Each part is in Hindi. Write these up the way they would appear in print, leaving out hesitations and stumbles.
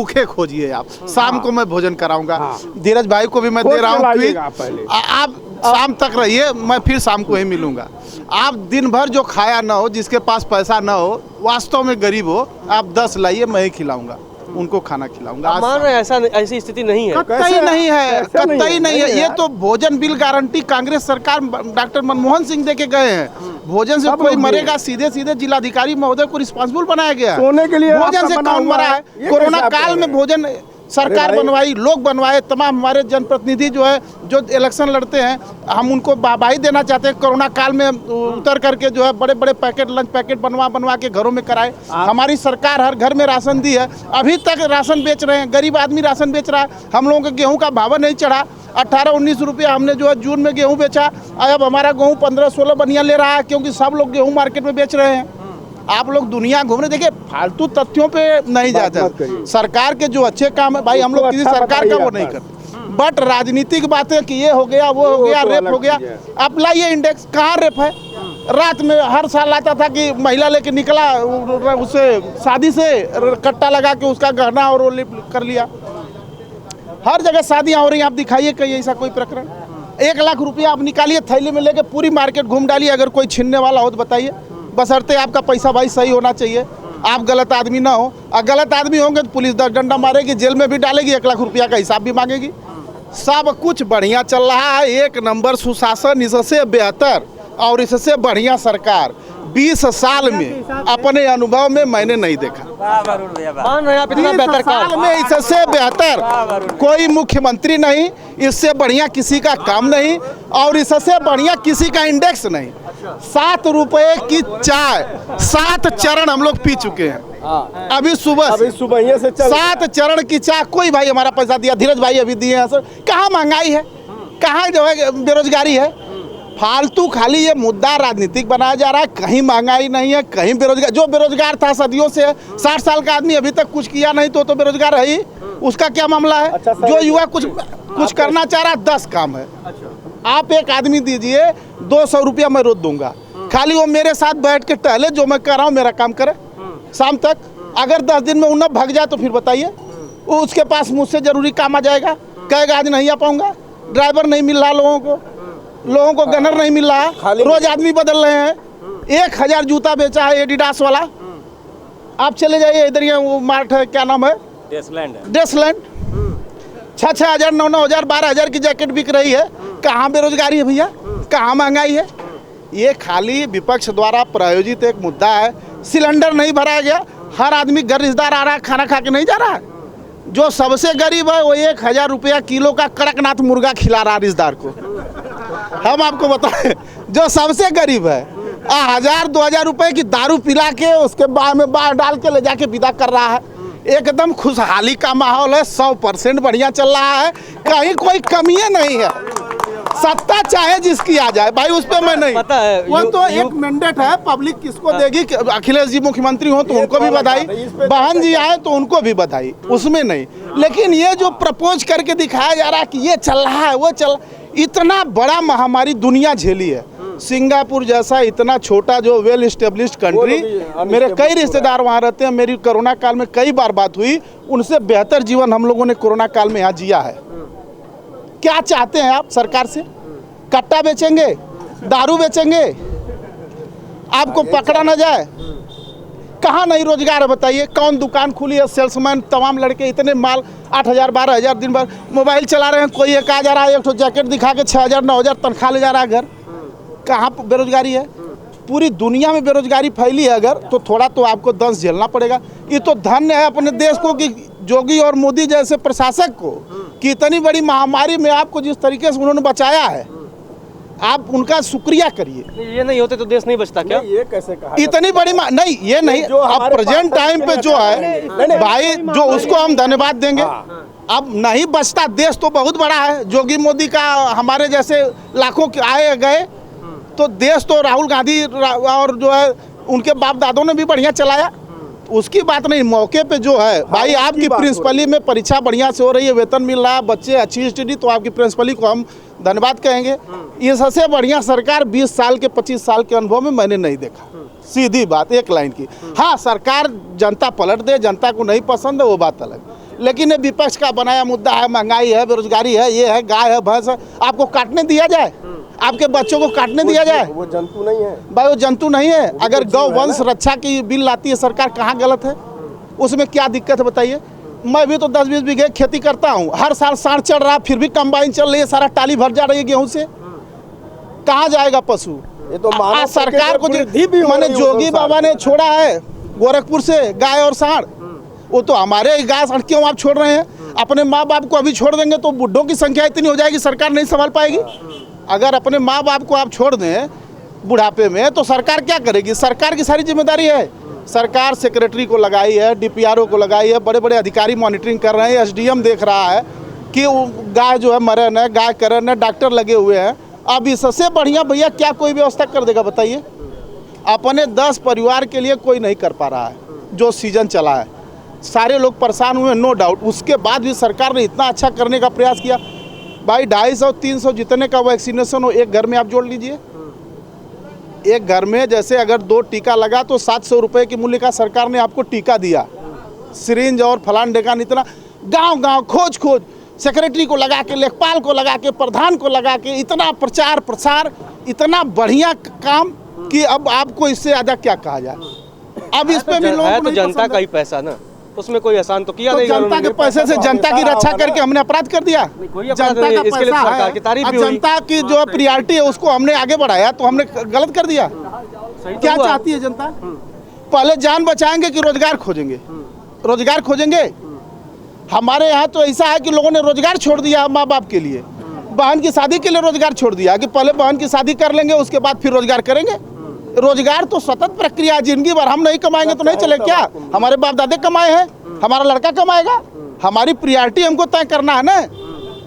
भूखे खोजिए आप, शाम को मैं भोजन कराऊंगा। धीरज भाई को भी मैं दे रहा हूँ, आप शाम तक रहिए, मैं फिर शाम को ही मिलूंगा। आप दिन भर जो खाया ना हो, जिसके पास पैसा ना हो, वास्तव में गरीब हो, आप 10 लाइए, मैं ही खिलाऊंगा, उनको खाना खिलाऊंगा। मान रहे ऐसा ऐसी स्थिति नहीं है, कतई नहीं है, कतई नहीं है। ये तो भोजन बिल गारंटी कांग्रेस सरकार डॉक्टर मनमोहन सिंह दे के गए हैं। भोजन से कोई मरेगा, सीधे सीधे जिलाधिकारी महोदय को रिस्पांसिबल बनाया गया। सोने के लिए भोजन से कौन मरा है? कोरोना काल में भोजन सरकार बनवाई, लोग बनवाए, तमाम हमारे जनप्रतिनिधि जो है, जो इलेक्शन लड़ते हैं, हम उनको वाहवाही देना चाहते हैं। कोरोना काल में उतर करके जो है बड़े बड़े पैकेट, लंच पैकेट बनवा के घरों में कराए। हमारी सरकार हर घर में राशन दी है, अभी तक राशन बेच रहे हैं, गरीब आदमी राशन बेच रहा है। हम लोगों के गेहूं का भाव नहीं चढ़ा, 18-19 रुपया हमने जो है जून में गेहूँ बेचा, अब हमारा गेहूँ 15-16 बनिया ले रहा है, क्योंकि सब लोग गेहूँ मार्केट में बेच रहे हैं। आप लोग दुनिया घूम रहे, देखिए फालतू तथ्यों पे नहीं जाते। सरकार के जो अच्छे काम है भाई, हम लोग किसी सरकार का वो नहीं करते, बट राजनीतिक बातें कि ये हो गया, वो हो गया, रेप हो गया। आप लाइए इंडेक्स, कहाँ रेप है? रात में हर साल आता था कि महिला लेके निकला, उसे शादी से कट्टा लगा के उसका गहना और वो कर लिया। हर जगह शादियाँ हो रही हैं, आप दिखाइए कहीं ऐसा कोई प्रकरण। 1 लाख रुपया आप निकालिए, थैली में लेके पूरी मार्केट घूम डालिए, अगर कोई छीनने वाला हो तो बताइए। बशर्ते आपका पैसा भाई सही होना चाहिए, आप गलत आदमी ना हो। और गलत आदमी होंगे तो पुलिस 10 डंडा मारेगी, जेल में भी डालेगी, 1 लाख रुपया का हिसाब भी मांगेगी। सब कुछ बढ़िया चल रहा है, 1 नंबर सुशासन, इससे बेहतर और इससे बढ़िया सरकार 20 साल में अपने अनुभव में मैंने नहीं देखा। मान रहे हैं आप इतना बेहतर साल में इससे बेहतर कोई मुख्यमंत्री नहीं, इससे बढ़िया किसी का काम नहीं, और इससे बढ़िया किसी का इंडेक्स नहीं। 7 रुपए की चाय 7 चरण हम लोग पी चुके हैं। अभी सुबह से 7 चरण की चाय, कोई भाई हमारा पैसा दिया, धीरज भाई अभी दिए हैं सर। कहाँ महंगाई है, कहाँ जो है बेरोजगारी है? फालतू खाली ये मुद्दा राजनीतिक बनाया जा रहा है। कहीं महंगाई नहीं है, कहीं बेरोजगार, जो बेरोजगार था सदियों से, 60 साल का आदमी अभी तक कुछ किया नहीं तो बेरोजगार है ही, उसका क्या मामला है? जो युवा कुछ करना चाह रहा है, 10 काम है। आप एक आदमी दीजिए, 200 रुपया मैं रोज दूंगा, खाली वो मेरे साथ बैठ के टहले, जो मैं कर रहा हूँ मेरा काम करे शाम तक। अगर 10 दिन में उन्हें भाग जाए तो फिर बताइए, उसके पास मुझसे जरूरी काम आ जाएगा, कहेगा आज नहीं आ पाऊंगा, ड्राइवर नहीं मिल रहा लोगों को गनर नहीं मिल रहा, रोज आदमी बदल रहे हैं। 1000 जूता बेचा है एडिडास वाला। आप चले जाइए इधर, ये वो मार्ट है, क्या नाम है, ड्रेसलैंड, 6,000, 9,000, 12,000 की जैकेट बिक रही है। कहाँ बेरोजगारी है भैया, कहाँ महंगाई है? ये खाली विपक्ष द्वारा प्रायोजित एक मुद्दा है। सिलेंडर नहीं भराया गया, हर आदमी घर रिश्तेदार आ रहा है, खाना खा के नहीं जा रहा है। जो सबसे गरीब है वो 1000 रुपया किलो का कड़कनाथ मुर्गा खिला रहा है रिश्तेदार को। हम आपको बताएं, जो सबसे गरीब है 1000-2000 रुपए की दारू पिला के उसके बाद में बाहर डाल के ले जाके विदा कर रहा है। एकदम खुशहाली का माहौल है, 100% बढ़िया चल रहा है, कहीं कोई कमी नहीं है। सत्ता चाहे जिसकी आ जाए भाई, उस पर मैं नहीं पता है, वो तो एक मैंडेट है, पब्लिक किसको देगी। अखिलेश जी मुख्यमंत्री हो तो उनको भी बधाई, बहन जी आए तो उनको भी बधाई, उसमें नहीं। लेकिन ये जो प्रपोज करके दिखाया जा रहा है कि ये चल रहा है, वो चल, इतना बड़ा महामारी दुनिया झेली है। सिंगापुर जैसा इतना छोटा जो वेल एस्टेब्लिश्ड कंट्री, मेरे कई रिश्तेदार वहाँ रहते हैं, मेरी कोरोना काल में कई बार बात हुई, उनसे बेहतर जीवन हम लोगों ने कोरोना काल में यहाँ जिया है। क्या चाहते हैं आप सरकार से? कट्टा बेचेंगे, दारू बेचेंगे, आपको पकड़ा ना जाए? कहाँ नहीं रोजगार है बताइए? कौन दुकान खुली है? सेल्समैन तमाम लड़के इतने माल 8,000 12,000 दिन भर मोबाइल चला रहे हैं, कोई एक आ जा रहा है, एक तो जैकेट दिखा के 6,000 9,000 तनख्वाह ले जा रहा है घर। कहाँ बेरोजगारी है? पूरी दुनिया में बेरोजगारी फैली है अगर, तो थोड़ा तो आपको दंश झेलना पड़ेगा। ये तो धन्य है अपने देश को कि जोगी और मोदी जैसे प्रशासक को, कि इतनी बड़ी महामारी में आपको जिस तरीके से उन्होंने बचाया है, आप उनका शुक्रिया करिए। ये नहीं होते तो देश नहीं बचता क्या? ये कैसे कहा? इतनी बड़ी नहीं, ये नहीं, अब प्रेजेंट टाइम पे जो है भाई, जो उसको हम धन्यवाद देंगे। अब नहीं बचता, देश तो बहुत बड़ा है। जोगी मोदी का हमारे जैसे लाखों के आए गए, तो देश तो राहुल गांधी और जो है उनके बाप दादों ने भी बढ़िया चलाया, उसकी बात नहीं। मौके पे जो है भाई, आपकी प्रिंसिपली में परीक्षा बढ़िया से हो रही है, वेतन मिल रहा है, बच्चे अच्छी स्टडी, तो आपकी प्रिंसिपली को हम धन्यवाद कहेंगे। ये सबसे बढ़िया सरकार 20 साल के 25 साल के अनुभव में मैंने नहीं देखा, सीधी बात एक लाइन की। हाँ, सरकार जनता पलट दे, जनता को नहीं पसंद है वो बात अलग, लेकिन ये विपक्ष का बनाया मुद्दा है, महंगाई है, बेरोजगारी है, ये है, गाय है, भैंस है, आपको काटने दिया जाए? आपके बच्चों को काटने दिया जाए? वो जंतु नहीं है भाई, वो जंतु नहीं है। अगर गौ वंश रक्षा की बिल लाती है सरकार, कहाँ गलत है? उसमें क्या दिक्कत है बताइए? मैं भी तो 10-20 बीघे खेती करता हूँ, हर साल सांड चढ़ रहा, फिर भी कंबाइन चल रही है, सारा टाली भर जा रही है गेहूं से, कहाँ जाएगा पशु? ये तो आज सरकार को जो मैंने जोगी बाबा ने छोड़ा है गोरखपुर से गाय और सांड, वो तो हमारे गाय सांड क्यों आप छोड़ रहे हैं? अपने माँ बाप को अभी छोड़ देंगे तो बुढ़ों की संख्या इतनी हो जाएगी, सरकार नहीं संभाल पाएगी। अगर अपने माँ बाप को आप छोड़ दें बुढ़ापे में तो सरकार क्या करेगी? सरकार की सारी जिम्मेदारी है। सरकार सेक्रेटरी को लगाई है, DPRO को लगाई है, बड़े बड़े अधिकारी मॉनिटरिंग कर रहे हैं, SDM देख रहा है कि वो गाय जो है मरण है, गाय करन है, डॉक्टर लगे हुए हैं। अब इससे बढ़िया भैया क्या कोई व्यवस्था कर देगा बताइए? अपने 10 परिवार के लिए कोई नहीं कर पा रहा है। जो सीजन चला है सारे लोग परेशान हुए, नो डाउट। उसके बाद भी सरकार ने इतना अच्छा करने का प्रयास किया। भाई 250-300 जितने का वैक्सीनेशन हो एक घर में आप जोड़ लीजिए। एक घर में जैसे अगर 2 टीका लगा तो 700 रुपये की मूल्य का सरकार ने आपको टीका दिया। सिरिंज और फलान ढेकान इतना गांव-गांव खोज सेक्रेटरी को लगा के, लेखपाल को लगा के, प्रधान को लगा के, इतना प्रचार प्रसार, इतना बढ़िया काम कि अब आपको इससे ज़्यादा क्या कहा जाए। अब इस पे भी लोग है तो जनता का ही पैसा ना, उसमें कोई एहसान तो किया तो नहीं। जनता के पैसे से जनता की रक्षा करके हमने अपराध कर दिया। कोई अपराध नहीं, इसके लिए सरकार की तारीफ भी हुई। जनता की जो प्रियॉरिटी है उसको हमने आगे बढ़ाया तो हमने गलत कर दिया। क्या चाहती है जनता? पहले जान बचाएंगे कि रोजगार खोजेंगे? रोजगार खोजेंगे। हमारे यहाँ तो ऐसा है कि लोगों ने रोजगार छोड़ दिया माँ बाप के लिए, बहन की शादी के लिए रोजगार छोड़ दिया कि पहले बहन की शादी कर लेंगे उसके बाद फिर रोजगार करेंगे। रोजगार तो सतत प्रक्रिया, जिंदगी भर हम नहीं कमाएंगे तो नहीं चले क्या? हमारे बाप दादे कमाए हैं, हमारा लड़का कमाएगा। हमारी प्रियॉरिटी हमको तय करना है ना।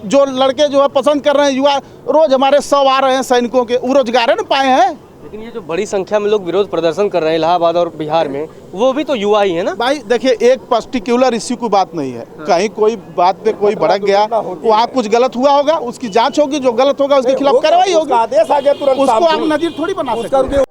जो लड़के जो है पसंद कर रहे हैं, युवा रोज हमारे 100 आ रहे हैं सैनिकों के, वो रोजगार न पाए हैं। लेकिन ये जो बड़ी संख्या में लोग विरोध प्रदर्शन कर रहे हैं इलाहाबाद और बिहार में, वो भी तो युवा ही है ना। भाई देखिए, एक पर्टिकुलर इश्यू की बात नहीं है। कहीं कोई बात पे कोई भड़क गया, वहाँ कुछ गलत हुआ होगा, उसकी जांच होगी, जो गलत होगा उसके खिलाफ कार्रवाई होगी। आदेश आ गया तुरंत, उसको आप नजीर थोड़ी बना सकते।